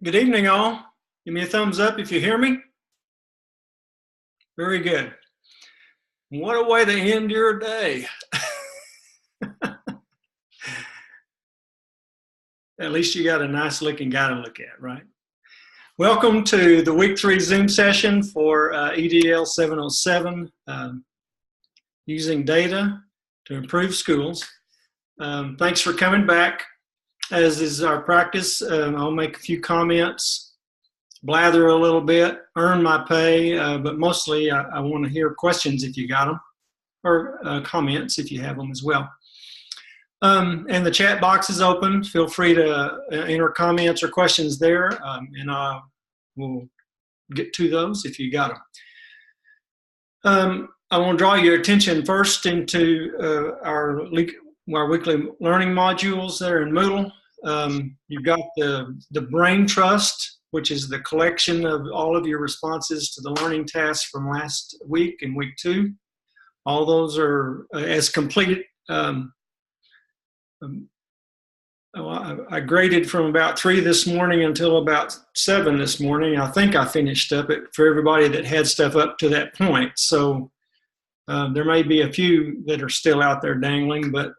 Good evening, all. Give me a thumbs up if you hear me. Very good. What a way to end your day. At least you got a nice looking guy to look at, right? Welcome to the week 3 Zoom session for EDL707, using data to improve schools. Thanks for coming back. As is our practice, I'll make a few comments, blather a little bit, earn my pay, but mostly I want to hear questions if you got them, or comments if you have them as well. And the chat box is open. Feel free to enter comments or questions there, and I will get to those if you got them. I want to draw your attention first into our weekly learning modules there in Moodle. You've got the Brain Trust, which is the collection of all of your responses to the learning tasks from last week and week 2. All those are as complete. I graded from about 3 this morning until about 7 this morning. I think I finished up it for everybody that had stuff up to that point. So there may be a few that are still out there dangling, but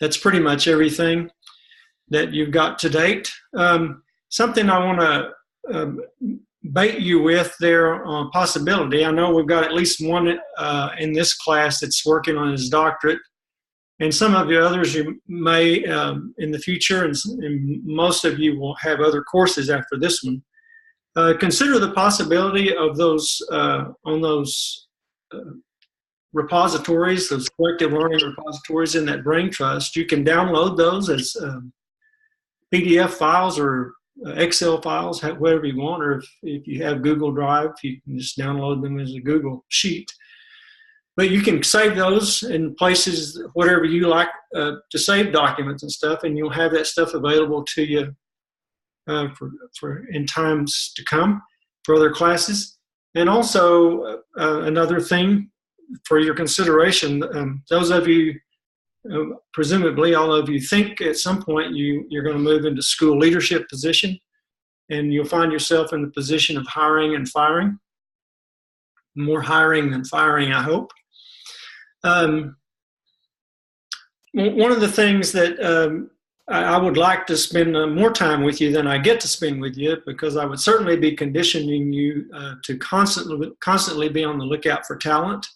that's pretty much everything that you've got to date. Something I want to bait you with there on possibility. I know we've got at least one in this class that's working on his doctorate, and some of you others you may in the future, and most of you will have other courses after this one. Consider the possibility of those on those repositories, those collective learning repositories in that Brain Trust. You can download those as PDF files or Excel files, whatever you want, or if you have Google Drive, you can just download them as a Google sheet. But you can save those in places, whatever you like to save documents and stuff, and you'll have that stuff available to you for in times to come for other classes. And also another thing for your consideration, those of you, presumably all of you think at some point you're going to move into school leadership position, and you'll find yourself in the position of hiring and firing. More hiring than firing, I hope. One of the things that I would like to spend more time with you than I get to spend with you, because I would certainly be conditioning you to constantly be on the lookout for talent.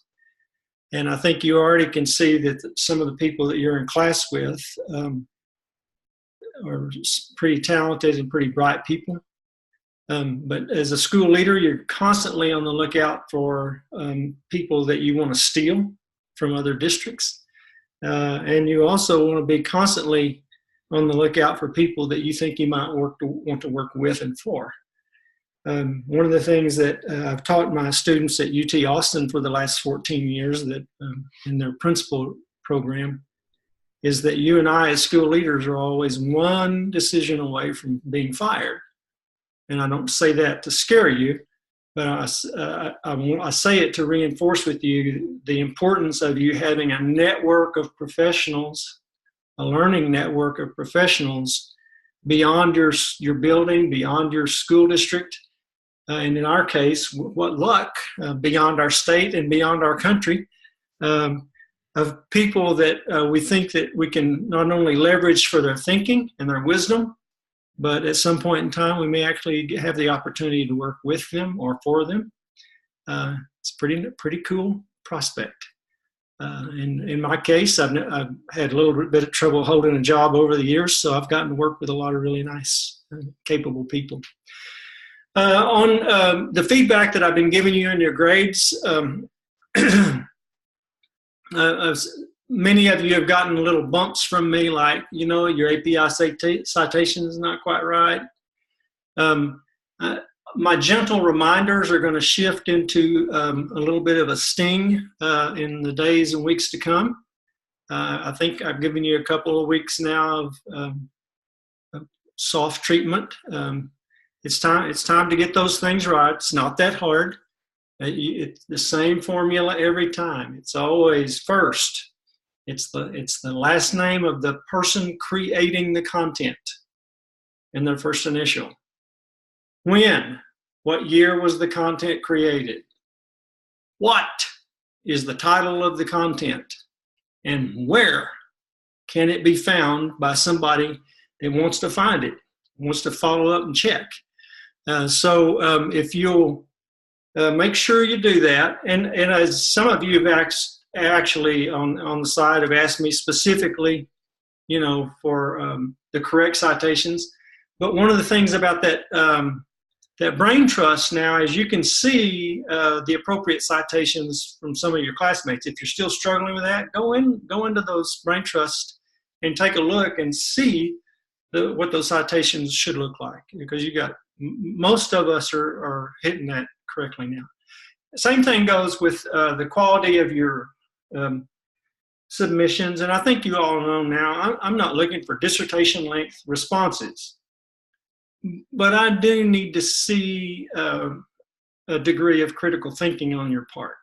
And I think you already can see that some of the people that you're in class with are pretty talented and pretty bright people. But as a school leader, you're constantly on the lookout for people that you want to steal from other districts. And you also want to be constantly on the lookout for people that you think you might want to work with and for. One of the things that I've taught my students at UT Austin for the last 14 years that in their principal program is that you and I as school leaders are always one decision away from being fired. And I don't say that to scare you, but I say it to reinforce with you the importance of you having a network of professionals, a learning network of professionals beyond your building, beyond your school district, and in our case, what luck, beyond our state and beyond our country, of people that we think that we can not only leverage for their thinking and their wisdom, but at some point in time, we may actually have the opportunity to work with them or for them. It's a pretty cool prospect. In my case, I've had a little bit of trouble holding a job over the years, so I've gotten to work with a lot of really nice, capable people. On the feedback that I've been giving you in your grades, many of you have gotten little bumps from me, like, your API citation is not quite right. My gentle reminders are going to shift into a little bit of a sting in the days and weeks to come. I think I've given you a couple of weeks now of soft treatment. It's time to get those things right. It's not that hard. It's the same formula every time. It's always first. It's the last name of the person creating the content and their first initial. When? What year was the content created? What is the title of the content? And where can it be found by somebody that wants to find it, wants to follow up and check? So if you'll make sure you do that, and as some of you have actually on the side have asked me specifically, for the correct citations. But one of the things about that that brain trust now is you can see the appropriate citations from some of your classmates. If you're still struggling with that, go into those brain trusts and take a look and see what those citations should look like, because most of us are hitting that correctly now. Same thing goes with the quality of your submissions, and I think you all know now, I'm not looking for dissertation length responses, but I do need to see a degree of critical thinking on your part.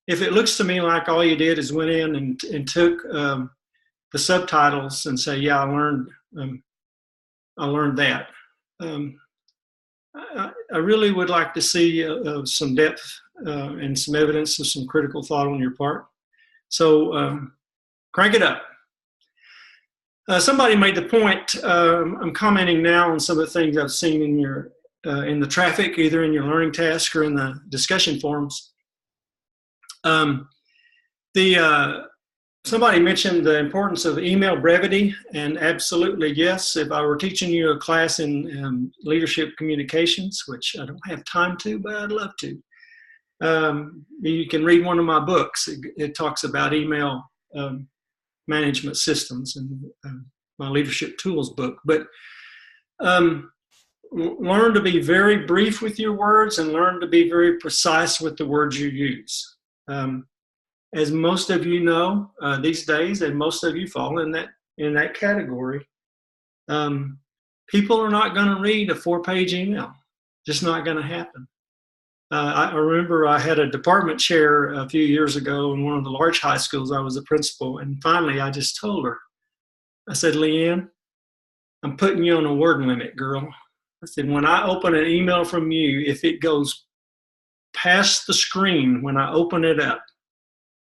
If it looks to me like all you did is went in and took the subtitles and say, yeah, I learned that. I really would like to see some depth and some evidence of some critical thought on your part. So crank it up. Somebody made the point, I'm commenting now on some of the things I've seen in the traffic, either in your learning task or in the discussion forums. Somebody mentioned the importance of email brevity, and absolutely yes. If I were teaching you a class in leadership communications, which I don't have time to, but I'd love to, you can read one of my books. It talks about email management systems, and my leadership tools book. But learn to be very brief with your words and learn to be very precise with the words you use. As most of you know these days, and most of you fall in that category, people are not going to read a 4-page email. Just not going to happen. I remember I had a department chair a few years ago in one of the large high schools. I was a principal, and finally I just told her, I said, Leanne, I'm putting you on a word limit, girl. I said, when I open an email from you, if it goes past the screen when I open it up,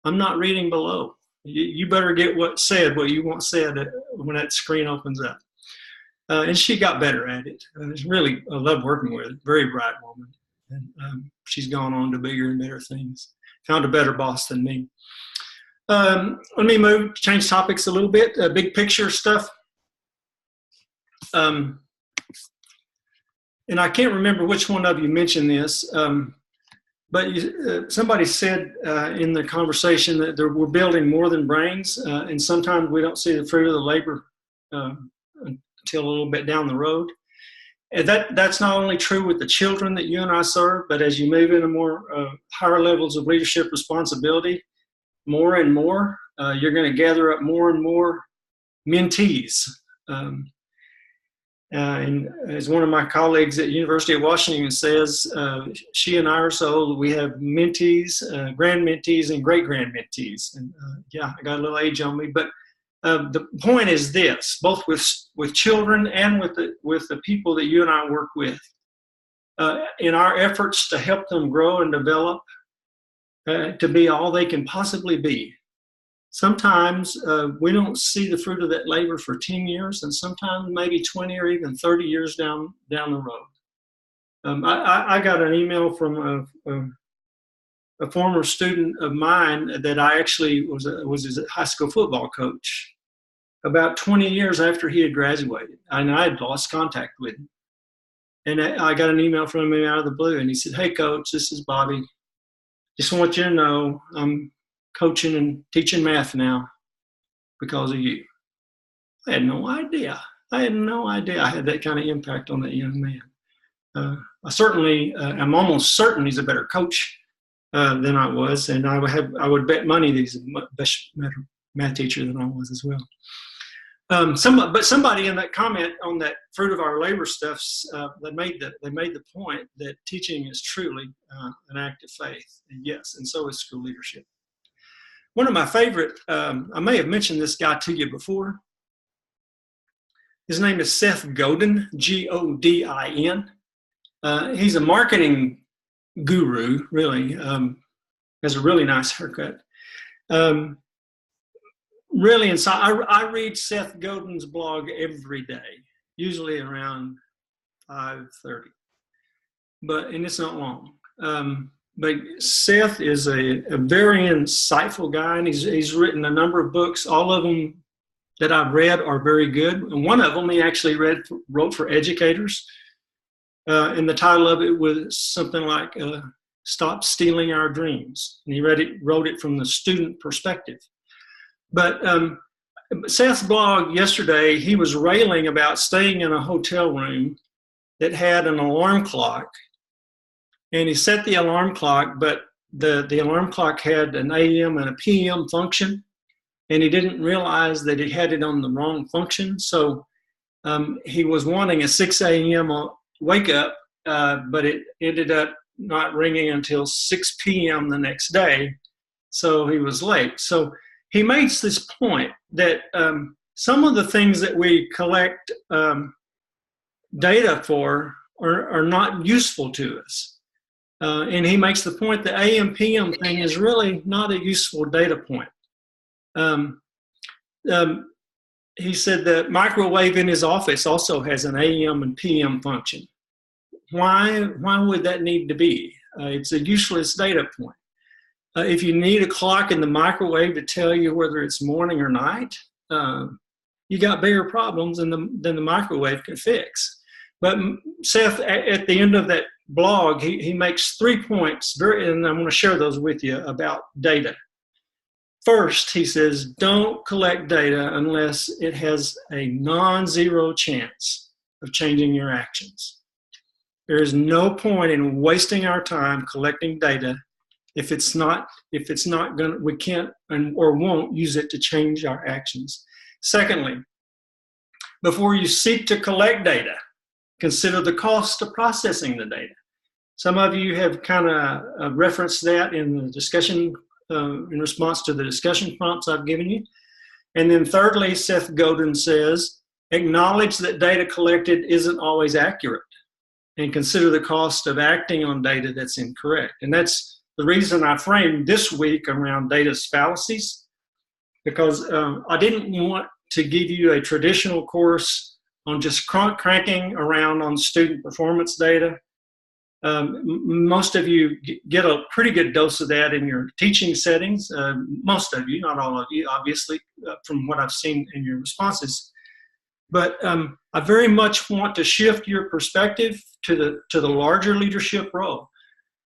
I'm not reading below. You better get what you want said when that screen opens up. And she got better at it. It's really, I love working with her. Very bright woman. And she's gone on to bigger and better things. Found a better boss than me. Let me change topics a little bit. Big picture stuff. And I can't remember which one of you mentioned this, but somebody said in the conversation that we're building more than brains, and sometimes we don't see the fruit of the labor until a little bit down the road. And that's not only true with the children that you and I serve, but as you move into more higher levels of leadership responsibility, more and more, you're going to gather up more and more mentees. And as one of my colleagues at University of Washington says, she and I are so old, we have mentees, grand mentees, and great-grand mentees. And yeah, I got a little age on me, but the point is this: both with children and with the people that you and I work with, in our efforts to help them grow and develop to be all they can possibly be. Sometimes we don't see the fruit of that labor for 10 years, and sometimes maybe 20 or even 30 years down the road. I got an email from a former student of mine that I actually was his high school football coach about 20 years after he had graduated. And I had lost contact with him. And I got an email from him out of the blue, and he said, "Hey, Coach, this is Bobby. Just want you to know I'm coaching and teaching math now because of you." I had no idea. I had that kind of impact on that young man. I'm almost certain he's a better coach than I was, and I would bet money that he's a best math teacher than I was as well. But somebody in that comment on that fruit of our labor stuff, they made the point that teaching is truly an act of faith, and yes, and so is school leadership. One of my favorite, I may have mentioned this guy to you before. His name is Seth Godin, Godin. He's a marketing guru, really. Has a really nice haircut. Really inside. I read Seth Godin's blog every day, usually around 5:30, and it's not long. But Seth is a very insightful guy, and he's written a number of books. All of them that I've read are very good. And one of them he actually wrote for educators. And the title of it was something like Stop Stealing Our Dreams. And he wrote it from the student perspective. But Seth's blog yesterday, he was railing about staying in a hotel room that had an alarm clock. And he set the alarm clock, but the alarm clock had an AM and a PM function. And he didn't realize that he had it on the wrong function. So he was wanting a 6 a.m. wake up, but it ended up not ringing until 6 p.m. the next day. So he was late. So he makes this point that some of the things that we collect data for are not useful to us. And he makes the point the AM PM thing is really not a useful data point. He said that microwave in his office also has an AM and PM function. Why would that need to be? It's a useless data point. If you need a clock in the microwave to tell you whether it's morning or night, you got bigger problems than the microwave can fix. But Seth, at the end of that blog, he makes 3 points, and I'm going to share those with you about data. First, he says, don't collect data unless it has a non-zero chance of changing your actions. There is no point in wasting our time collecting data if it's not going to, we can't or won't use it to change our actions. Secondly, before you seek to collect data, consider the cost of processing the data. Some of you have kind of referenced that in the discussion, in response to the discussion prompts I've given you. And then thirdly, Seth Godin says, acknowledge that data collected isn't always accurate and consider the cost of acting on data that's incorrect. And that's the reason I framed this week around data's fallacies, because I didn't want to give you a traditional course on just cranking around on student performance data. Most of you get a pretty good dose of that in your teaching settings. Most of you, not all of you, obviously, from what I've seen in your responses. But I very much want to shift your perspective to the larger leadership role.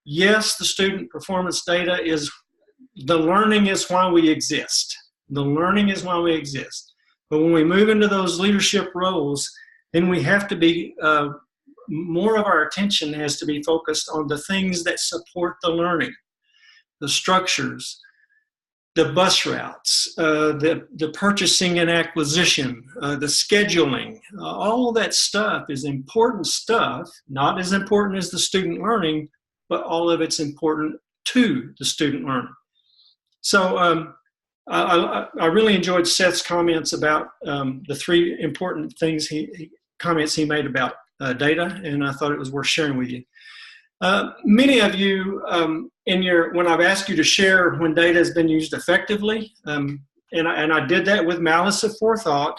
Yes, the student performance data is, the learning is why we exist. The learning is why we exist. But when we move into those leadership roles, then we have to be, more of our attention has to be focused on the things that support the learning, the structures, the bus routes, the purchasing and acquisition, the scheduling. All of that stuff is important stuff, not as important as the student learning, but all of it's important to the student learning. So I really enjoyed Seth's comments about the 3 important things comments he made about data, and I thought it was worth sharing with you. Many of you, when I've asked you to share when data has been used effectively, and I did that with malice aforethought,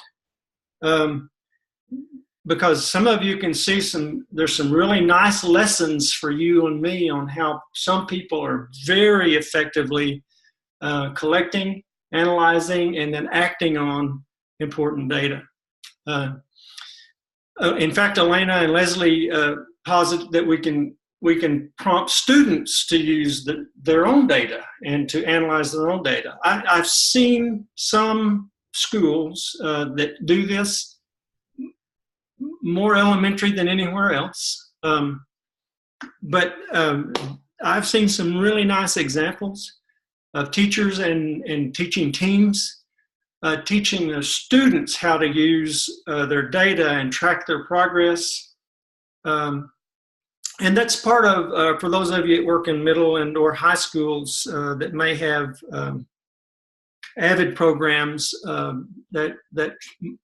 because some of you can see there's some really nice lessons for you and me on how some people are very effectively collecting, analyzing, and then acting on important data. In fact, Elena and Leslie posit that we can prompt students to use their own data and to analyze their own data. I've seen some schools that do this more elementary than anywhere else. But I've seen some really nice examples of teachers and teaching teams teaching the students how to use their data and track their progress. And that's part of, for those of you that work in middle and or high schools that may have AVID programs, that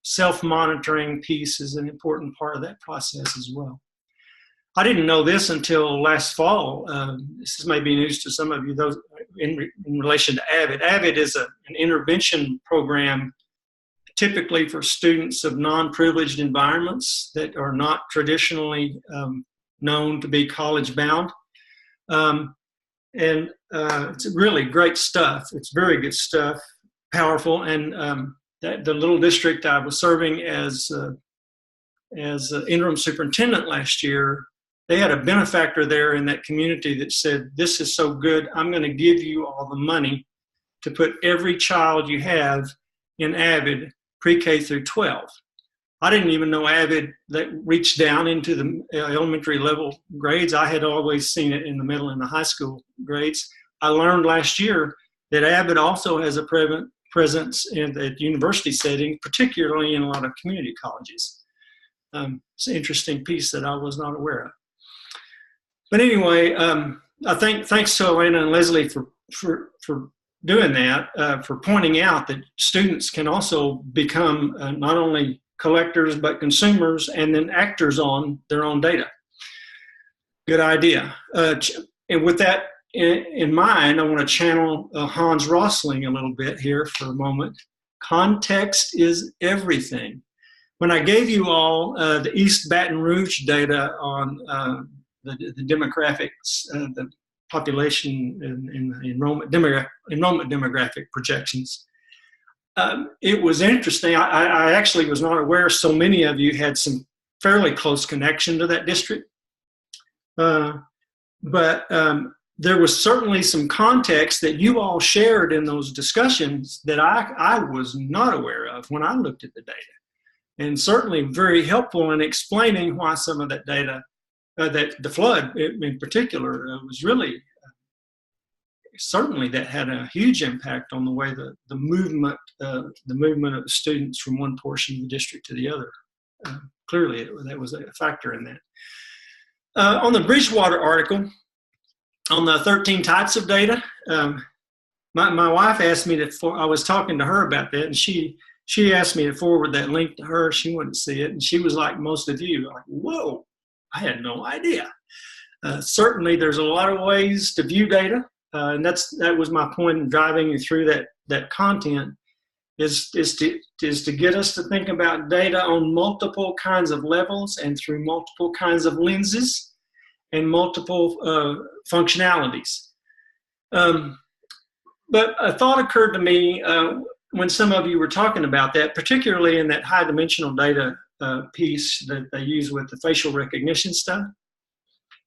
self-monitoring piece is an important part of that process as well. I didn't know this until last fall. This may be news to some of you, those in relation to AVID. AVID is an intervention program typically for students of non-privileged environments that are not traditionally known to be college-bound. It's really great stuff. It's very good stuff, powerful. And the little district I was serving as interim superintendent last year, they had a benefactor there in that community that said, "This is so good, I'm going to give you all the money to put every child you have in AVID pre-K through 12. I didn't even know AVID that reached down into the elementary level grades. I had always seen it in the middle and the high school grades. I learned last year that AVID also has a presence in the university setting, particularly in a lot of community colleges. It's an interesting piece that I was not aware of. But anyway, I think thanks to Elena and Leslie for doing that, for pointing out that students can also become not only collectors but consumers and then actors on their own data. Good idea. And with that in mind, I want to channel Hans Rosling a little bit here for a moment. Context is everything. When I gave you all the East Baton Rouge data on the demographics, the population and enrollment demographic projections, it was interesting. I actually was not aware so many of you had some fairly close connection to that district. But there was certainly some context that you all shared in those discussions that I was not aware of when I looked at the data. And certainly very helpful in explaining why some of that data, that the flood in particular, was really, certainly that had a huge impact on the way the movement of the students from one portion of the district to the other. Clearly, that was a factor in that. On the Bridgewater article, on the 13 types of data, my wife asked me I was talking to her about that, and she asked me to forward that link to her. She wouldn't see it, and she was like most of you, like, whoa, I had no idea. Certainly, there's a lot of ways to view data, and that was my point in driving you through that content, is to get us to think about data on multiple kinds of levels and through multiple kinds of lenses and multiple functionalities. But a thought occurred to me when some of you were talking about that, particularly in that high dimensional data piece that they use with the facial recognition stuff.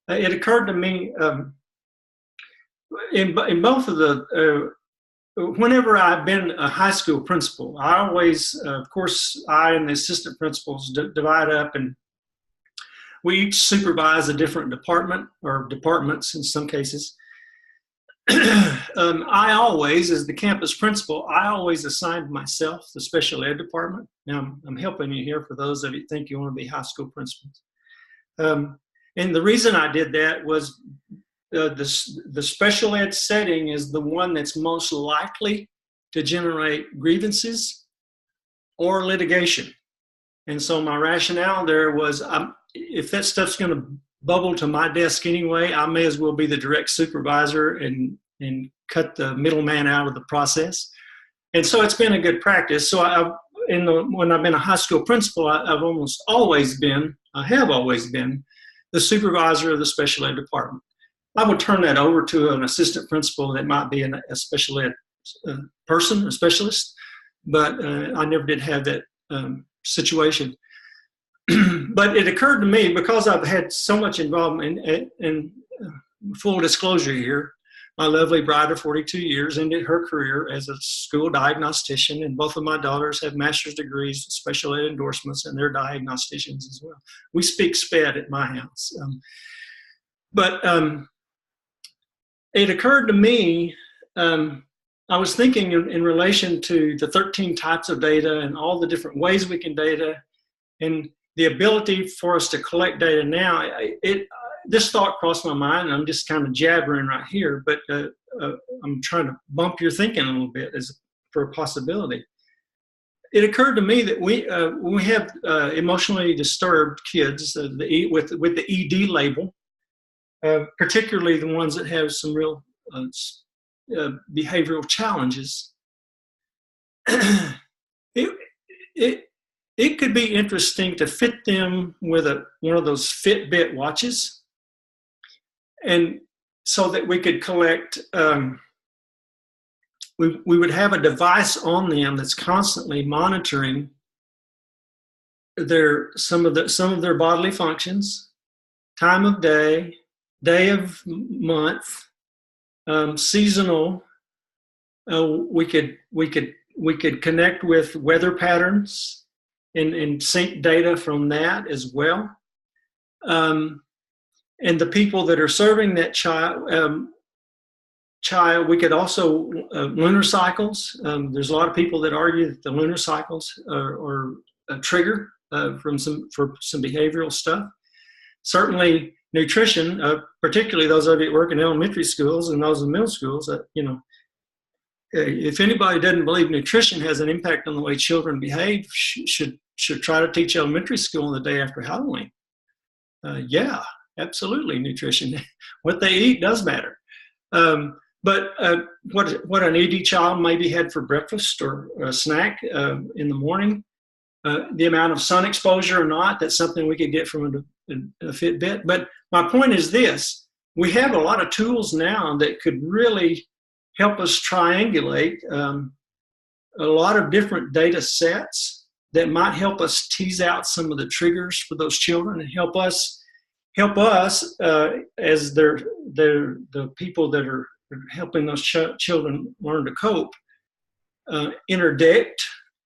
It occurred to me in both of the, whenever I've been a high school principal, I always, of course, I and the assistant principals divide up, and we each supervise a different department or departments in some cases. I always, as the campus principal, I always assigned myself the special ed department. Now, I'm helping you here for those of you who think you want to be high school principals. And the reason I did that was the special ed setting is the one that's most likely to generate grievances or litigation. And so my rationale there was, if that stuff's going to bubble to my desk anyway, I may as well be the direct supervisor and cut the middleman out of the process. And so it's been a good practice. So when I've been a high school principal, I have always been the supervisor of the special ed department. I would turn that over to an assistant principal that might be a special ed person, a specialist, but I never did have that situation. But it occurred to me, because I've had so much involvement in full disclosure here, my lovely bride of 42 years ended her career as a school diagnostician, and both of my daughters have master's degrees, special ed endorsements, and they're diagnosticians as well. We speak SPED at my house. But it occurred to me, I was thinking in relation to the 13 types of data and all the different ways we can data, and the ability for us to collect data now. This thought crossed my mind, and I'm just kind of jabbering right here, but I'm trying to bump your thinking a little bit as for a possibility. It occurred to me that when we have emotionally disturbed kids with the ED label, particularly the ones that have some real behavioral challenges, it could be interesting to fit them with one of those Fitbit watches, and so that we could collect. We would have a device on them that's constantly monitoring some of their bodily functions, time of day, day of month, seasonal. We could connect with weather patterns and sync data from that as well. And the people that are serving that child, we could also lunar cycles. There's a lot of people that argue that the lunar cycles are a trigger for some behavioral stuff. Certainly, nutrition, particularly those of you that work in elementary schools and those in middle schools, if anybody doesn't believe nutrition has an impact on the way children behave, should try to teach elementary school the day after Halloween. Yeah, absolutely, nutrition. What they eat does matter. But what an ED child maybe had for breakfast or a snack in the morning, the amount of sun exposure or not, that's something we could get from a Fitbit. But my point is this: we have a lot of tools now that could really help us triangulate a lot of different data sets that might help us tease out some of the triggers for those children and help us as the people that are helping those children learn to cope, interdict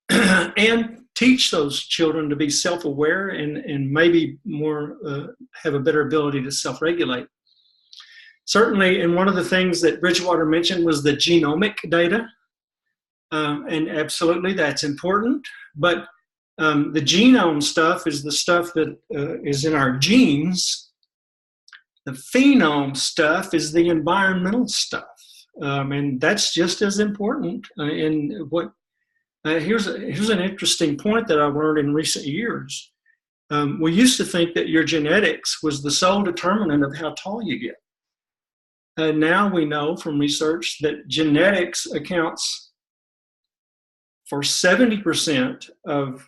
and teach those children to be self-aware and maybe more have a better ability to self-regulate. Certainly, and one of the things that Bridgewater mentioned was the genomic data, and absolutely that's important, but the genome stuff is the stuff that is in our genes. The phenome stuff is the environmental stuff, and that's just as important. Here's an interesting point that I've learned in recent years. We used to think that your genetics was the sole determinant of how tall you get. Now we know from research that genetics accounts for 70% of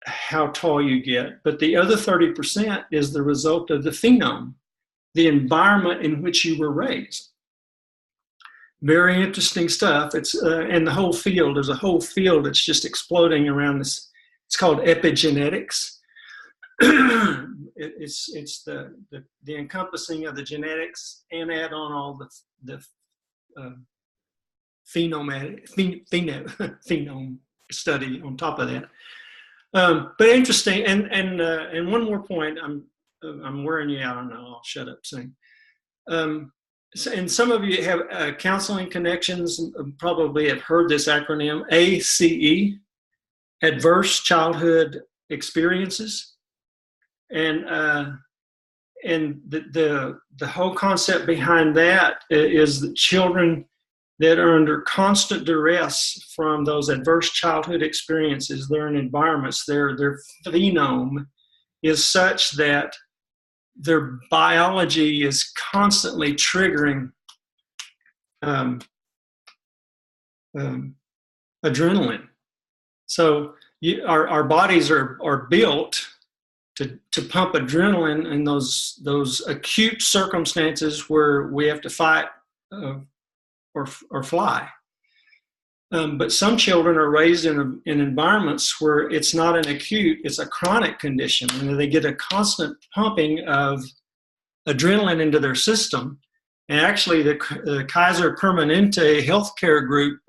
how tall you get, but the other 30% is the result of the phenome, the environment in which you were raised. Very interesting stuff. It's and the whole field, there's a whole field that's just exploding around this. It's called epigenetics. It's the encompassing of the genetics and add on all the phenome study on top of that. But interesting, and one more point. I'm wearing you out. I know. I'll shut up soon. And some of you have counseling connections. Probably have heard this acronym ACE, Adverse Childhood Experiences, and the whole concept behind that is that children that are under constant duress from those adverse childhood experiences, they're in environments, their phenome is such that their biology is constantly triggering adrenaline. So our bodies are built to pump adrenaline in those acute circumstances where we have to fight or fly. But some children are raised in environments where it's not an acute, it's a chronic condition, and they get a constant pumping of adrenaline into their system. And actually, the Kaiser Permanente healthcare group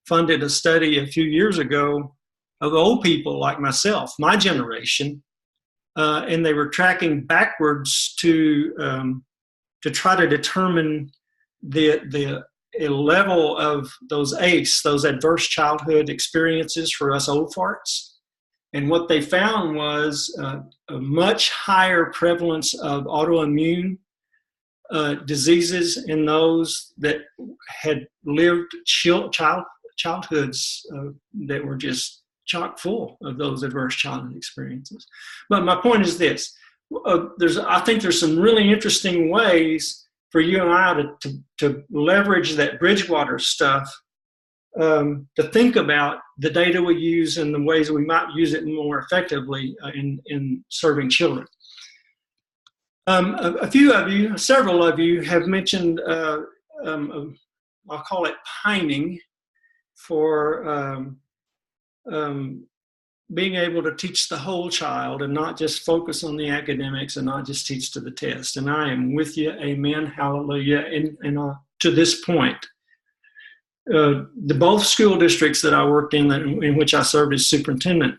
funded a study a few years ago of old people like myself, my generation, and they were tracking backwards to try to determine the level of those ACE, those adverse childhood experiences for us old farts. And what they found was a much higher prevalence of autoimmune diseases in those that had lived childhoods that were just chock full of those adverse childhood experiences. But my point is this: I think there's some really interesting ways for you and I to leverage that Bridgewater stuff, to think about the data we use and the ways we might use it more effectively in serving children. Several of you have mentioned, I'll call it pining for being able to teach the whole child and not just focus on the academics and not just teach to the test. And I am with you, amen, hallelujah, and to this point. Both school districts that I worked in which I served as superintendent,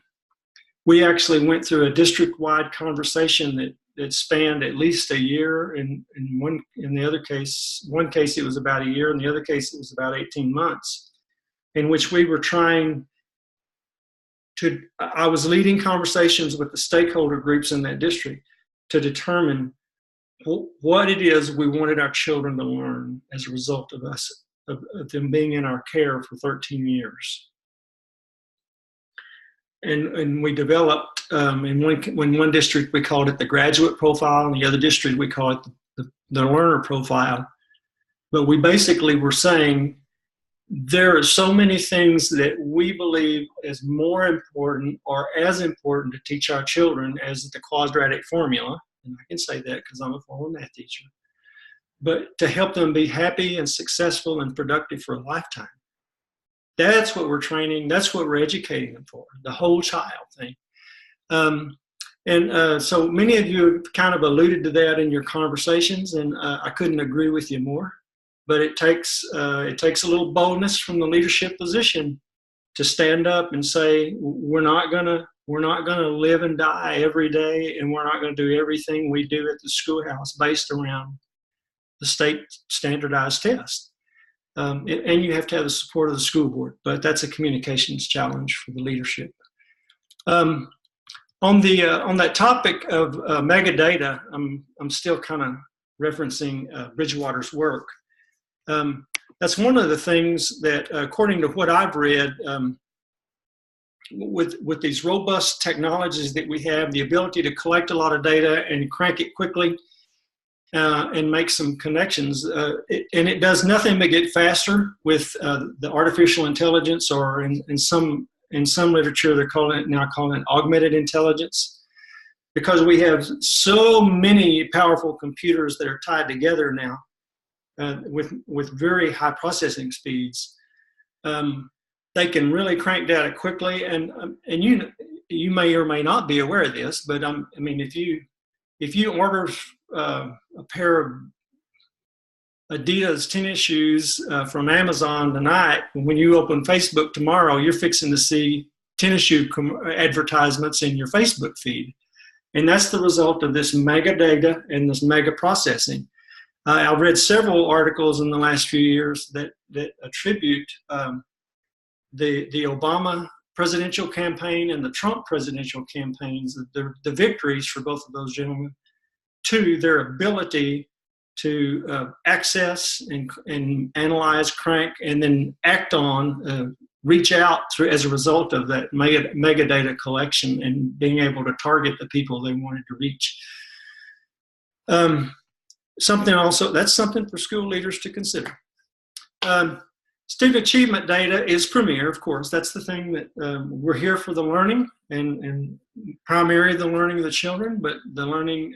we actually went through a district-wide conversation that spanned at least a year. In one case it was about a year, in the other case it was about 18 months, in which we were trying to, I was leading conversations with the stakeholder groups in that district to determine what it is we wanted our children to learn as a result of them being in our care for 13 years. And we developed, in one district we called it the graduate profile, in the other district we call it the learner profile. But we basically were saying there are so many things that we believe is more important or as important to teach our children as the quadratic formula, and I can say that because I'm a former math teacher, but to help them be happy and successful and productive for a lifetime. That's what we're training, that's what we're educating them for, the whole child thing. So many of you have kind of alluded to that in your conversations, and I couldn't agree with you more. But it takes a little boldness from the leadership position to stand up and say, we're not gonna live and die every day, and we're not gonna do everything we do at the schoolhouse based around the state standardized test. And you have to have the support of the school board, but that's a communications challenge for the leadership. On that topic of megadata, I'm still kind of referencing Bridgewater's work. That's one of the things that, according to what I've read, with these robust technologies that we have, the ability to collect a lot of data and crank it quickly and make some connections, and it does nothing but get faster with the artificial intelligence, or in some literature they're calling it augmented intelligence, because we have so many powerful computers that are tied together now. With very high processing speeds, they can really crank data quickly. And you may or may not be aware of this, but I mean, if you order a pair of Adidas tennis shoes from Amazon tonight, when you open Facebook tomorrow, you're fixing to see tennis shoe advertisements in your Facebook feed, and that's the result of this mega data and this mega processing. I've read several articles in the last few years that attribute the Obama presidential campaign and the Trump presidential campaigns, the victories for both of those gentlemen, to their ability to access and analyze, crank, and then act on, reach out through as a result of that mega data collection and being able to target the people they wanted to reach. That's something for school leaders to consider. Student achievement data is premier, of course. That's the thing that we're here for, the learning, and primarily the learning of the children, but the learning.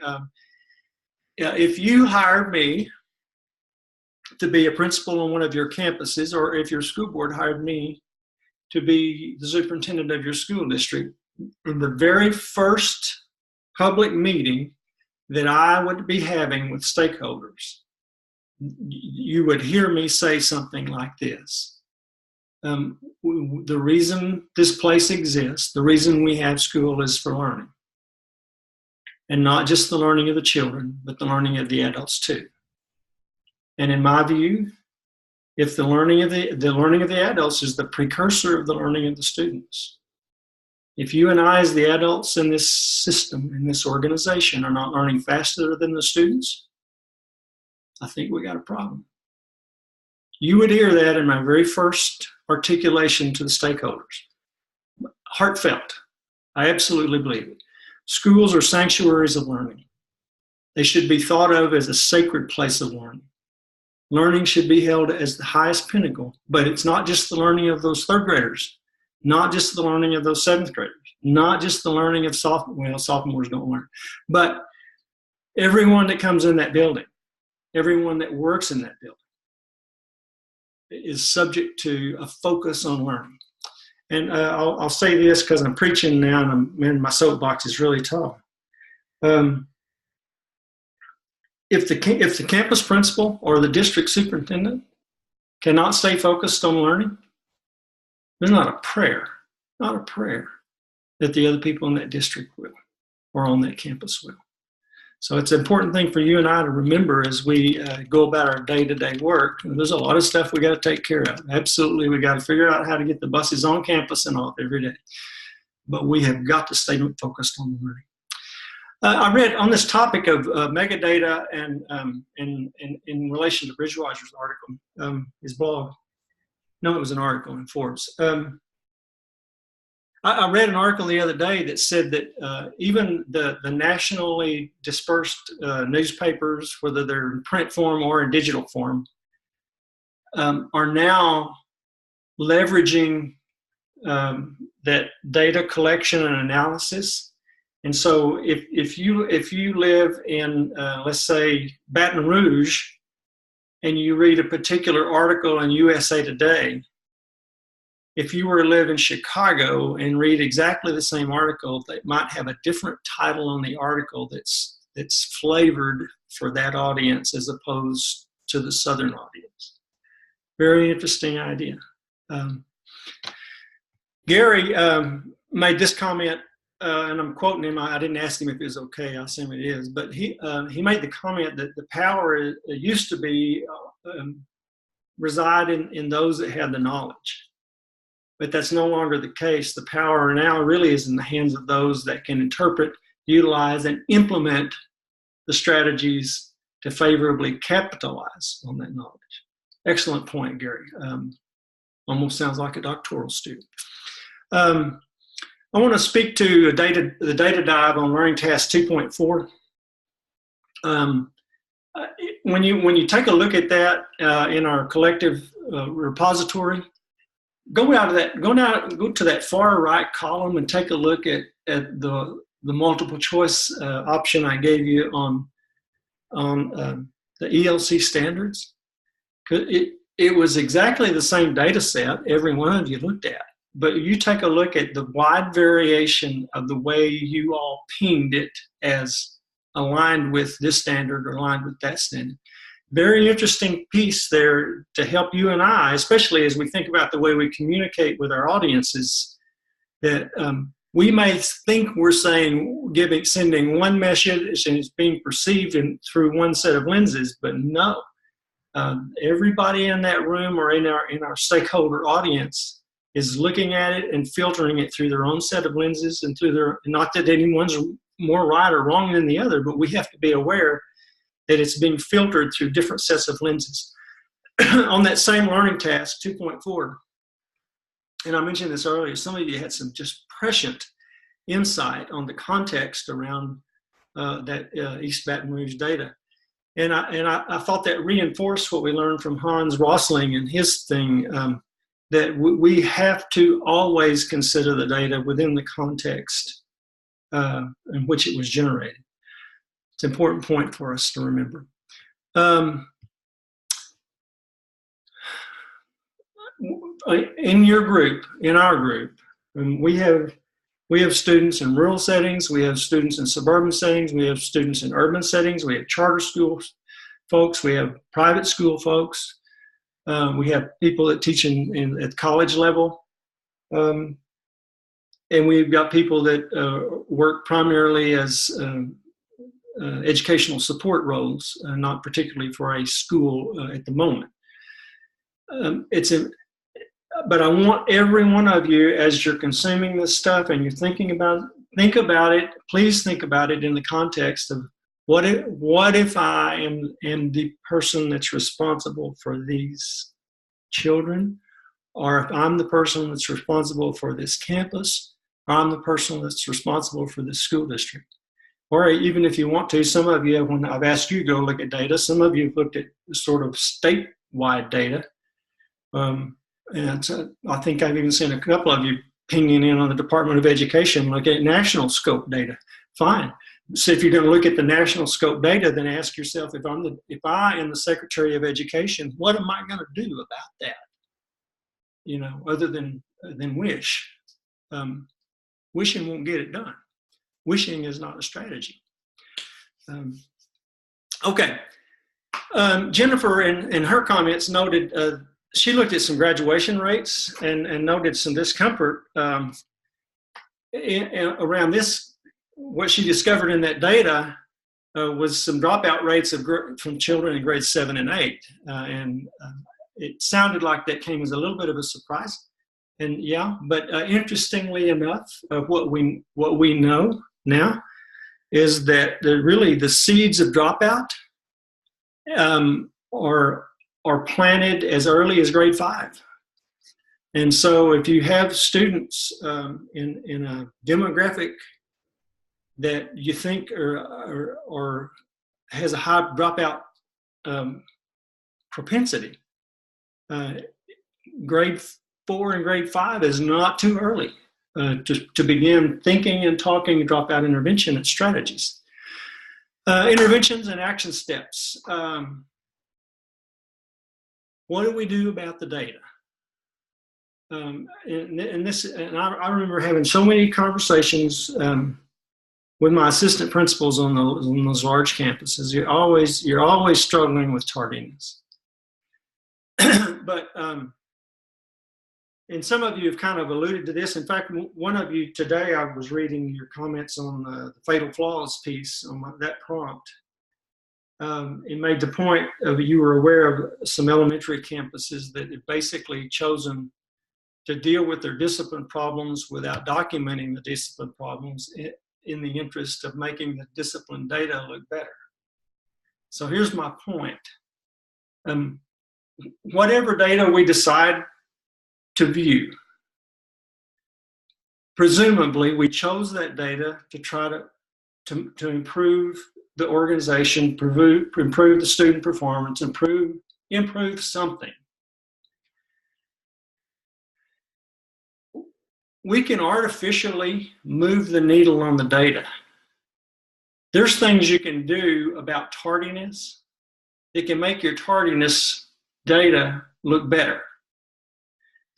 If you hired me to be a principal on one of your campuses, or if your school board hired me to be the superintendent of your school district, in the very first public meeting that I would be having with stakeholders, you would hear me say something like this. The reason this place exists, the reason we have school, is for learning. And not just the learning of the children, but the learning of the adults too. And in my view, if the learning of the adults is the precursor of the learning of the students, if you and I as the adults in this system, in this organization, are not learning faster than the students, I think we got a problem. You would hear that in my very first articulation to the stakeholders. Heartfelt. I absolutely believe it. Schools are sanctuaries of learning. They should be thought of as a sacred place of learning. Learning should be held as the highest pinnacle, but it's not just the learning of those third graders, not just the learning of those seventh graders, not just the learning of sophomores don't learn, but everyone that comes in that building, everyone that works in that building is subject to a focus on learning. And I'll say this because I'm preaching now and my soapbox is really tall. If the campus principal or the district superintendent cannot stay focused on learning, there's not a prayer that the other people in that district will or on that campus will. So it's an important thing for you and I to remember as we go about our day-to-day work. There's a lot of stuff we got to take care of. Absolutely, we got to figure out how to get the buses on campus and off every day. But we have got to stay focused on learning. I read on this topic of megadata and in relation to Bridgewasser's article, his blog. No, it was an article in Forbes. I read an article the other day that said that even the nationally dispersed newspapers, whether they're in print form or in digital form, are now leveraging that data collection and analysis. And so if you live in, let's say, Baton Rouge, and you read a particular article in USA Today, if you were to live in Chicago and read exactly the same article, that might have a different title on the article that's flavored for that audience as opposed to the Southern audience. Very interesting idea. Gary made this comment, and I'm quoting him. I didn't ask him if it was okay. I assume it is. But he made the comment that the power used to be reside in those that had the knowledge. But that's no longer the case. The power now really is in the hands of those that can interpret, utilize, and implement the strategies to favorably capitalize on that knowledge. Excellent point, Gary. Almost sounds like a doctoral student. I want to speak to the data dive on Learning Task 2.4. When you take a look at that in our collective repository, go to that far right column and take a look at the multiple choice option I gave you on the ELC standards. It was exactly the same data set every one of you looked at, but you take a look at the wide variation of the way you all pinged it as aligned with this standard or aligned with that standard. Very interesting piece there to help you and I, especially as we think about the way we communicate with our audiences, that we may think we're sending one message and it's being perceived through one set of lenses, but no. Everybody in that room or in our stakeholder audience is looking at it and filtering it through their own set of lenses and through not that anyone's more right or wrong than the other, but we have to be aware that it's being filtered through different sets of lenses. On that same learning task, 2.4, and I mentioned this earlier, some of you had some just prescient insight on the context around that East Baton Rouge data. And I thought that reinforced what we learned from Hans Rosling and his thing, that we have to always consider the data within the context in which it was generated. It's an important point for us to remember. In your group, in our group, we have students in rural settings, we have students in suburban settings, we have students in urban settings, we have charter schools folks, we have private school folks, we have people that teach at college level, and we've got people that work primarily as educational support roles, not particularly for a school at the moment. But I want every one of you, as you're consuming this stuff and you're thinking about it, think about it. Please think about it in the context of what if I am the person that's responsible for these children, or if I'm the person that's responsible for this campus, or I'm the person that's responsible for this school district. Or even if you want to, some of you, when I've asked you to go look at data, some of you have looked at sort of statewide data. And so I think I've even seen a couple of you pinging in on the Department of Education, look at national scope data. Fine. So if you're going to look at the national scope data, then ask yourself, if I am the Secretary of Education, what am I going to do about that? You know, other than wish. Wishing won't get it done. Wishing is not a strategy. Okay. Jennifer, in her comments, noted she looked at some graduation rates and noted some discomfort around this. What she discovered in that data was some dropout rates from children in grades 7 and 8. It sounded like that came as a little bit of a surprise. And yeah, but interestingly enough, what we know now is that really the seeds of dropout are planted as early as grade 5. And so if you have students in a demographic that you think or has a high dropout propensity, grade 4 and grade 5 is not too early to begin thinking and talking dropout intervention and strategies. Interventions and action steps. What do we do about the data? And I remember having so many conversations with my assistant principals on those large campuses. You're always struggling with tardiness. But and some of you have kind of alluded to this. In fact, one of you today, I was reading your comments on the fatal flaws piece on that prompt. It made the point of you were aware of some elementary campuses that had basically chosen to deal with their discipline problems without documenting the discipline problems in the interest of making the discipline data look better. So here's my point. Whatever data we decide to view, presumably we chose that data to try to improve the organization, improve the student performance, improve something. We can artificially move the needle on the data. There's things you can do about tardiness that can make your tardiness data look better.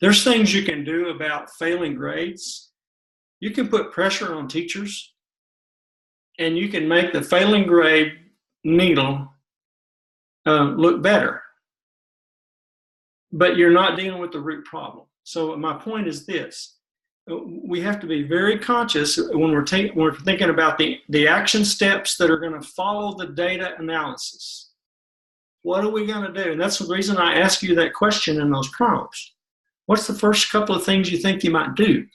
There's things you can do about failing grades. You can put pressure on teachers and you can make the failing grade needle look better. But you're not dealing with the root problem. So my point is this. We have to be very conscious when we're thinking about the action steps that are going to follow the data analysis. What are we going to do? And that's the reason I ask you that question in those prompts. What's the first couple of things you think you might do?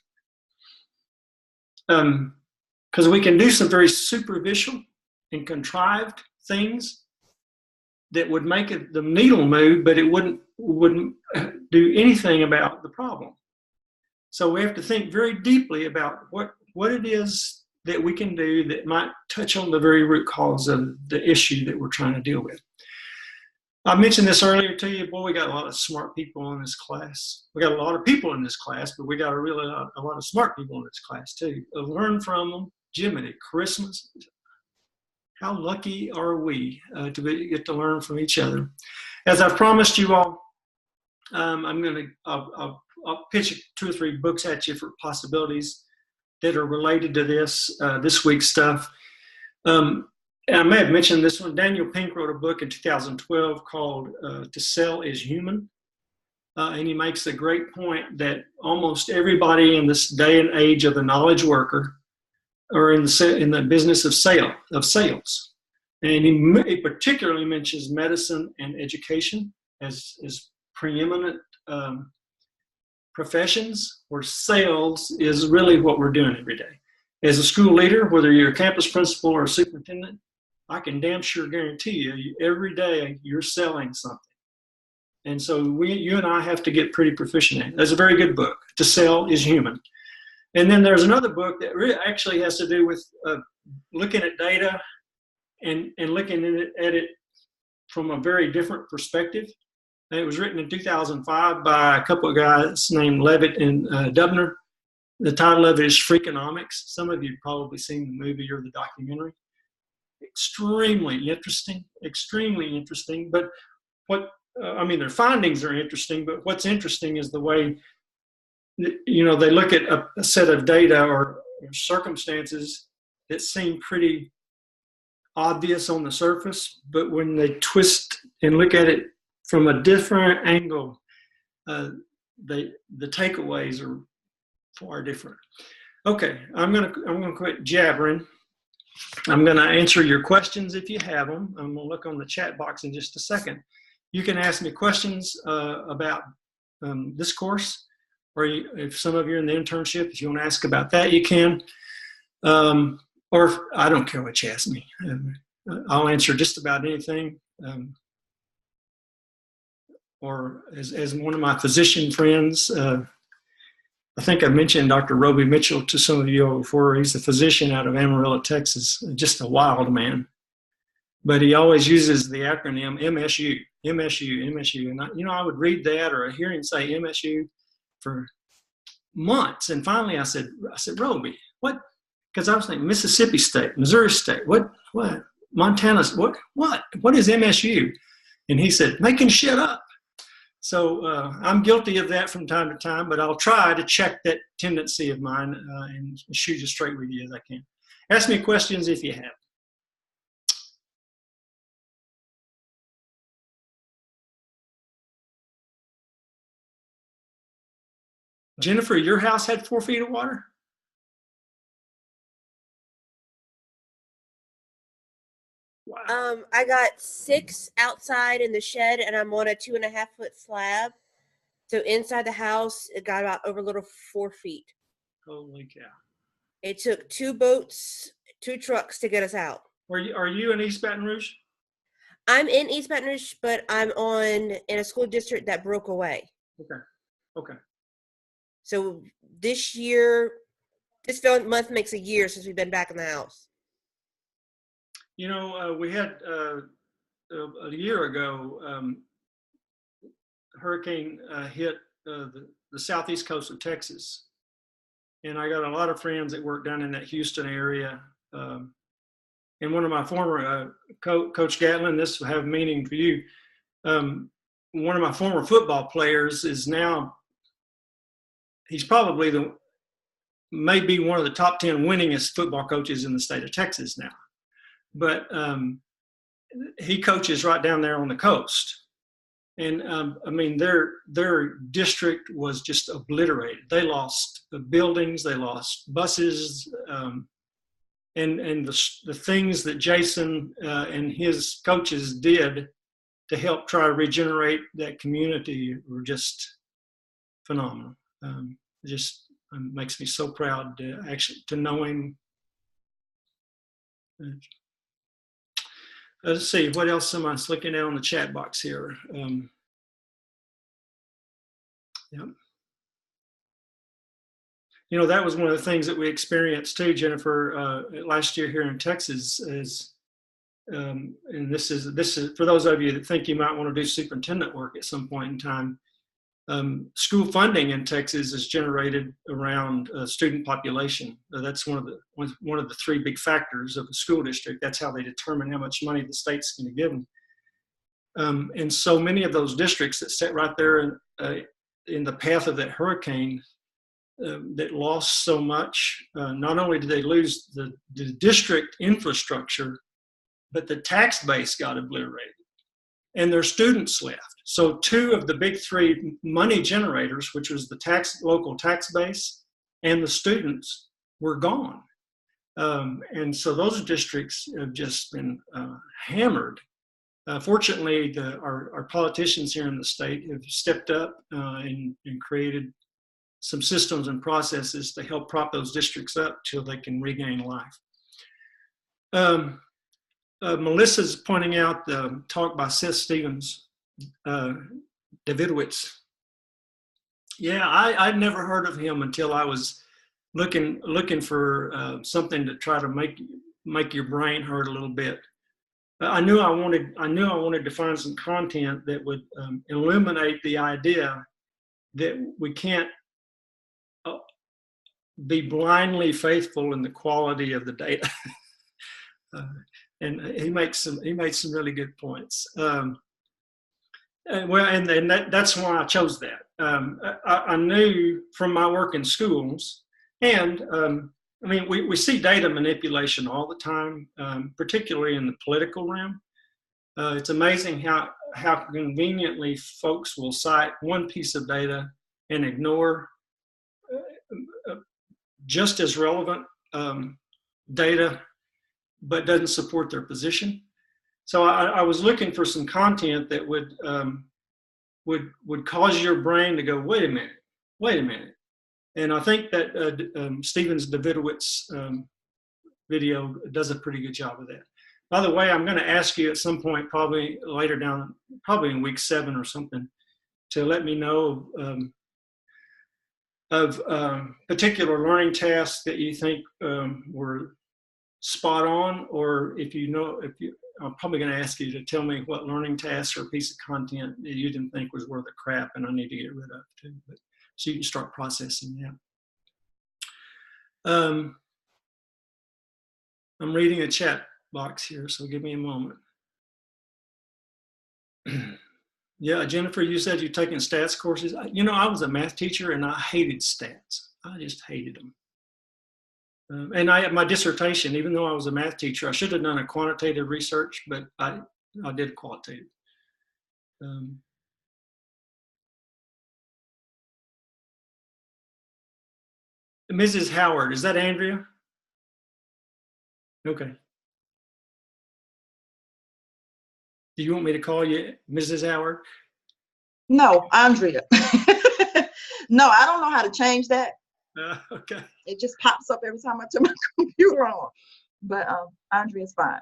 Because we can do some very superficial and contrived things that would make the needle move, but it wouldn't do anything about the problem. So we have to think very deeply about what it is that we can do that might touch on the very root cause of the issue that we're trying to deal with. I mentioned this earlier to you. Boy, we got a lot of smart people in this class. We got a lot of people in this class, but we got a lot of smart people in this class too. Learn from them. Jiminy Christmas. How lucky are we to get to learn from each other? As I've promised you all, I'll pitch 2 or 3 books at you for possibilities that are related to this week's stuff. And I may have mentioned this one. Daniel Pink wrote a book in 2012 called To Sell is Human. And he makes a great point that almost everybody in this day and age of the knowledge worker are in the business of sales. And he particularly mentions medicine and education as preeminent professions where sales is really what we're doing every day. As a school leader, whether you're a campus principal or a superintendent, I can damn sure guarantee you every day you're selling something. And so you and I have to get pretty proficient in it. That's a very good book. To Sell is Human. And then there's another book that really actually has to do with looking at data and looking at it from a very different perspective. And it was written in 2005 by a couple of guys named Levitt and Dubner. The title of it is Freakonomics. Some of you have probably seen the movie or the documentary. Extremely interesting. But their findings are interesting, but what's interesting is the way, they look at a set of data or circumstances that seem pretty obvious on the surface, but when they twist and look at it from a different angle, the takeaways are far different. Okay, I'm gonna quit jabbering. I'm gonna answer your questions if you have them. I'm gonna look on the chat box in just a second. You can ask me questions about this course, or if some of you are in the internship, if you want to ask about that, you can. Or if, I don't care what you ask me. I'll answer just about anything. Or as one of my physician friends, I think I mentioned Dr. Roby Mitchell to some of you before. He's a physician out of Amarillo, Texas, just a wild man. But he always uses the acronym MSU. And I would read that or hear him say MSU for months. And finally I said, Roby, what? Because I was thinking Mississippi State, Missouri State, what? Montana, what is MSU? And he said, making shit up. So I'm guilty of that from time to time, but I'll try to check that tendency of mine and shoot as straight with you as I can. Ask me questions if you have. Jennifer, your house had 4 feet of water? Wow. I got 6 outside in the shed, and I'm on a 2.5-foot slab. So inside the house, it got about over a little 4 feet. Holy cow! It took 2 boats, 2 trucks to get us out. Are you in East Baton Rouge? I'm in East Baton Rouge, but I'm in a school district that broke away. Okay. So this month makes a year since we've been back in the house. We had a year ago, hurricane hit the southeast coast of Texas. And I got a lot of friends that work down in that Houston area. And one of my former, Coach Gatlin, this will have meaning for you. One of my former football players is now, he's probably maybe one of the top 10 winningest football coaches in the state of Texas now. But he coaches right down there on the coast. And their district was just obliterated. They lost the buildings, they lost buses, and the things that Jason and his coaches did to help try to regenerate that community were just phenomenal. Just makes me so proud to know him. Let's see, what else am I looking at on the chat box here? Yep. That was one of the things that we experienced too, Jennifer, last year here in Texas is, and this is for those of you that think you might want to do superintendent work at some point in time. School funding in Texas is generated around student population. That's one of the 3 big factors of a school district. That's how they determine how much money the state's going to give them. And so many of those districts that sat right there in the path of that hurricane that lost so much, not only did they lose the district infrastructure, but the tax base got obliterated. And their students left. So 2 of the big 3 money generators, which was the local tax base and the students, were gone. And so those districts have just been hammered. Fortunately, our politicians here in the state have stepped up and created some systems and processes to help prop those districts up till they can regain life. Melissa's pointing out the talk by Seth Stevens Davidowitz. Yeah, I'd never heard of him until I was looking for something to try to make your brain hurt a little bit. I knew I wanted to find some content that would illuminate the idea that we can't be blindly faithful in the quality of the data. And he made some really good points. That's why I chose that. I knew from my work in schools, and I mean, we see data manipulation all the time, particularly in the political realm. It's amazing how conveniently folks will cite one piece of data and ignore just as relevant data, but doesn't support their position. So I was looking for some content that would cause your brain to go, wait a minute. And I think that Stevens Davidowitz video does a pretty good job of that. By the way, I'm going to ask you at some point, probably later down, probably in week 7 or something, to let me know of particular learning tasks that you think were spot on, or I'm probably going to ask you to tell me what learning tasks or piece of content that you didn't think was worth a crap and I need to get rid of too. But so you can start processing that. I'm reading a chat box here, so give me a moment. Yeah, Jennifer, you said you've taken stats courses. You know, I was a math teacher and I hated stats. I just hated them. And my dissertation, even though I was a math teacher, I should have done a quantitative research, but I did qualitative. Mrs. Howard, is that Andrea? Okay. Do you want me to call you Mrs. Howard? No, Andrea. No, I don't know how to change that. Okay. It just pops up every time I turn my computer on. But Andrea's fine.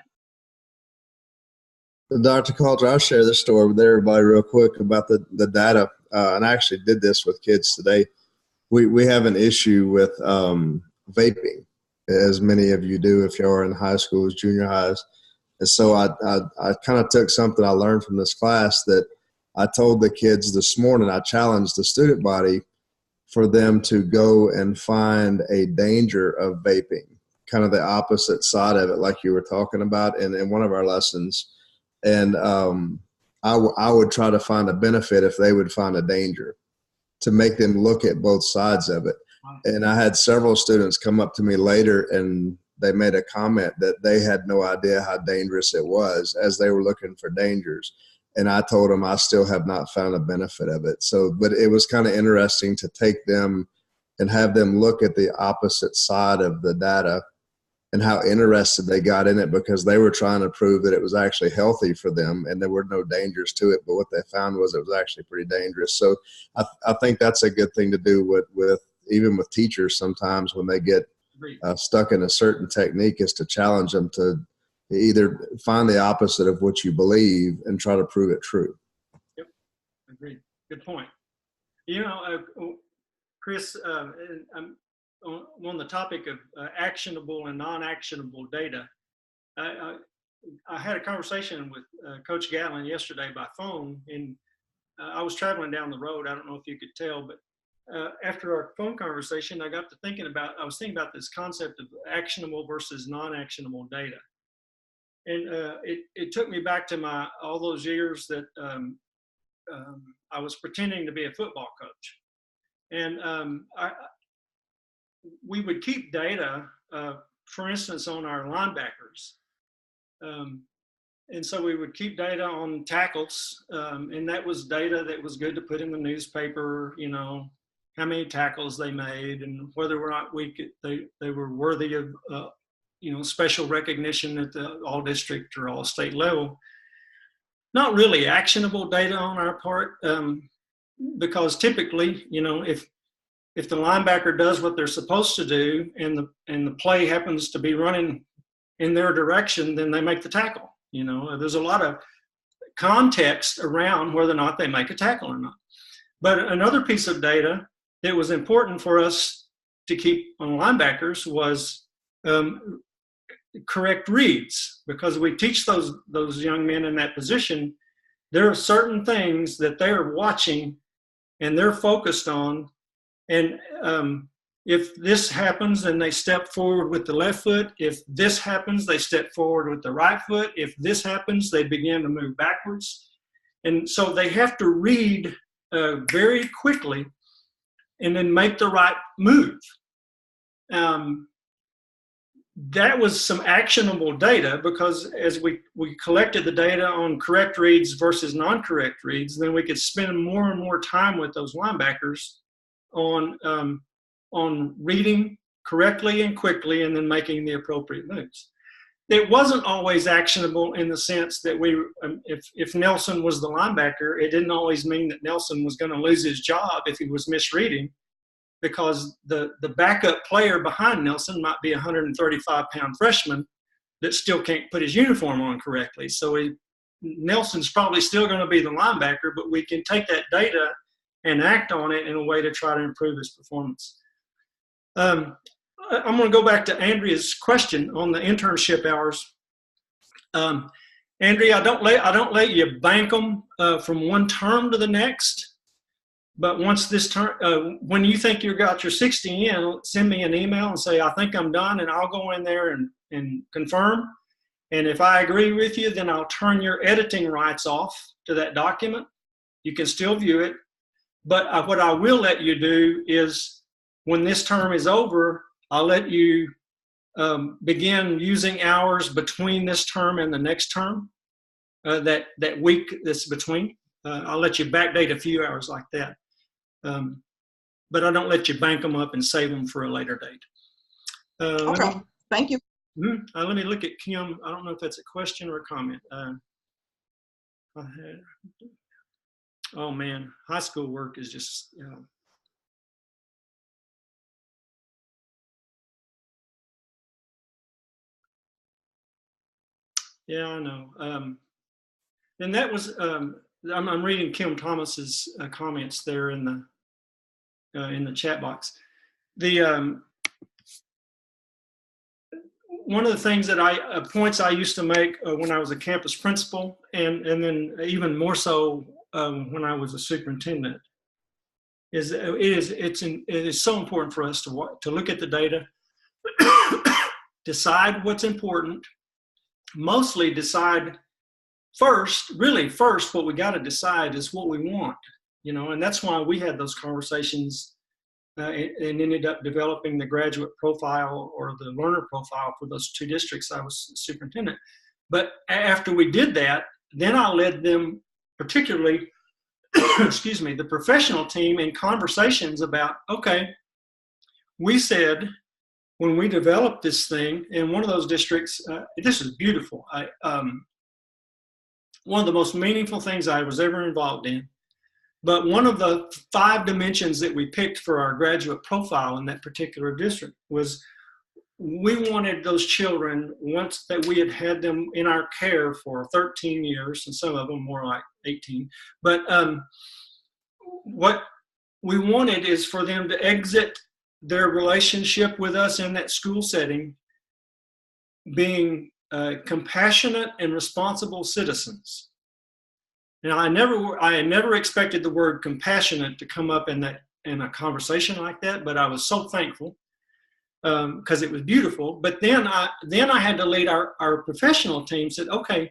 Dr. Coulter, I'll share this story with everybody real quick about the data. And I actually did this with kids today. We have an issue with vaping, as many of you do if you're in high schools, junior highs. And so I kind of took something I learned from this class that I told the kids this morning. I challenged the student body for them to go and find a danger of vaping, kind of the opposite side of it, like you were talking about in one of our lessons. And I would try to find a benefit if they would find a danger, to make them look at both sides of it. And I had several students come up to me later and they made a comment that they had no idea how dangerous it was as they were looking for dangers. And I told them I still have not found a benefit of it. So, but it was kind of interesting to take them and have them look at the opposite side of the data and how interested they got in it, because they were trying to prove that it was actually healthy for them and there were no dangers to it. But what they found was it was actually pretty dangerous. So I think that's a good thing to do with even with teachers sometimes when they get stuck in a certain technique, is to challenge them to either find the opposite of what you believe and try to prove it true. Yep, agreed. Good point. You know, Chris, on the topic of actionable and non-actionable data, I had a conversation with Coach Gatlin yesterday by phone, and I was traveling down the road. I don't know if you could tell, but after our phone conversation, I was thinking about this concept of actionable versus non-actionable data. And it took me back to all those years that I was pretending to be a football coach. And we would keep data, for instance, on our linebackers. And so we would keep data on tackles, and that was data that was good to put in the newspaper, you know, how many tackles they made and whether or not they were worthy of, you know, special recognition at the all district or all state level. Not really actionable data on our part, because typically, you know, if the linebacker does what they're supposed to do and the play happens to be running in their direction, then they make the tackle. You know, there's a lot of context around whether or not they make a tackle or not. But another piece of data that was important for us to keep on linebackers was correct reads, because we teach those young men in that position. There are certain things that they're watching and they're focused on. And if this happens, then they step forward with the left foot. If this happens, they step forward with the right foot. If this happens, they begin to move backwards. And so they have to read very quickly and then make the right move. That was some actionable data, because as we collected the data on correct reads versus non-correct reads, then we could spend more and more time with those linebackers on reading correctly and quickly and then making the appropriate moves. It wasn't always actionable in the sense that if Nelson was the linebacker, it didn't always mean that Nelson was going to lose his job if he was misreading, because the backup player behind Nelson might be a 135-pound freshman that still can't put his uniform on correctly. So Nelson's probably still going to be the linebacker, but we can take that data and act on it in a way to try to improve his performance. I'm going to go back to Andrea's question on the internship hours. Andrea, I don't let you bank them from one term to the next. But once this term, when you think you got your 60 in, send me an email and say, I think I'm done, and I'll go in there and confirm. And if I agree with you, then I'll turn your editing rights off to that document. You can still view it. But what I will let you do is, when this term is over, I'll let you begin using hours between this term and the next term, that week that's between. I'll let you backdate a few hours like that. But I don't let you bank them up and save them for a later date. Okay, thank you. Let me look at Kim. I don't know if that's a question or a comment. Oh man, high school work is just, yeah, I know. And that was, I'm reading Kim Thomas's comments there in the chat box. One of the things that points I used to make when I was a campus principal, and then even more so when I was a superintendent, is it is so important for us to look at the data, decide what's important, mostly decide first, what we got to decide is what we want, and that's why we had those conversations and ended up developing the graduate profile or the learner profile for those two districts I was superintendent. But after we did that, then I led them, particularly, the professional team, in conversations about, okay, we said when we developed this thing in one of those districts, this is beautiful. One of the most meaningful things I was ever involved in. But one of the 5 dimensions that we picked for our graduate profile in that particular district was, we wanted those children, once that we had had them in our care for 13 years, and some of them more like 18, but what we wanted is for them to exit their relationship with us in that school setting being compassionate and responsible citizens. Now, I had never expected the word compassionate to come up in a conversation like that, but I was so thankful because it was beautiful. But then I had to lead our professional team. Said, okay,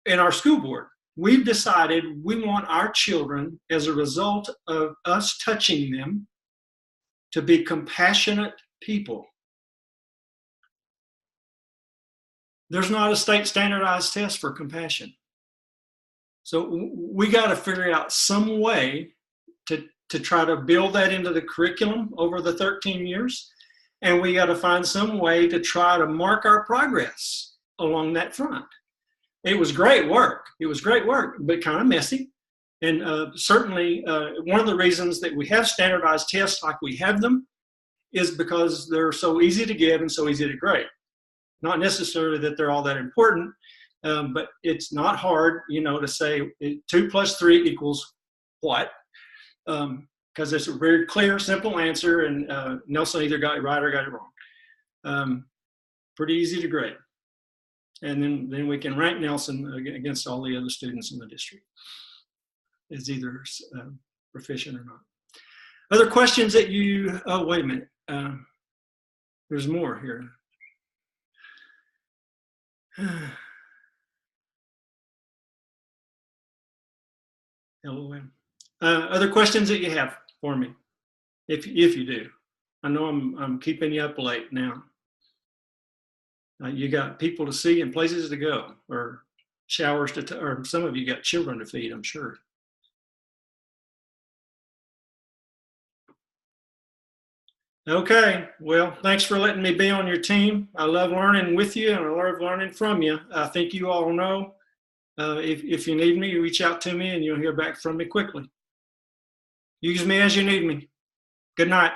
in our school board, we've decided we want our children, as a result of us touching them, to be compassionate people. There's not a state standardized test for compassion. So we got to figure out some way to try to build that into the curriculum over the 13 years. And we got to find some way to try to mark our progress along that front. It was great work. But kind of messy. And certainly one of the reasons that we have standardized tests like we have them is because they're so easy to give and so easy to grade. Not necessarily that they're all that important, But it's not hard, to say 2 plus 3 equals what? Because it's a very clear, simple answer, and Nelson either got it right or got it wrong. Pretty easy to grade. And then we can rank Nelson against all the other students in the district as either proficient or not. Other questions that you, oh, wait a minute. There's more here. LOM. Other questions that you have for me, if you do. I know I'm keeping you up late now. You got people to see and places to go, or showers to, or some of you got children to feed, I'm sure. Okay, well, thanks for letting me be on your team. I love learning with you, and I love learning from you. I think you all know, if you need me, reach out to me and you'll hear back from me quickly. Use me as you need me. Good night.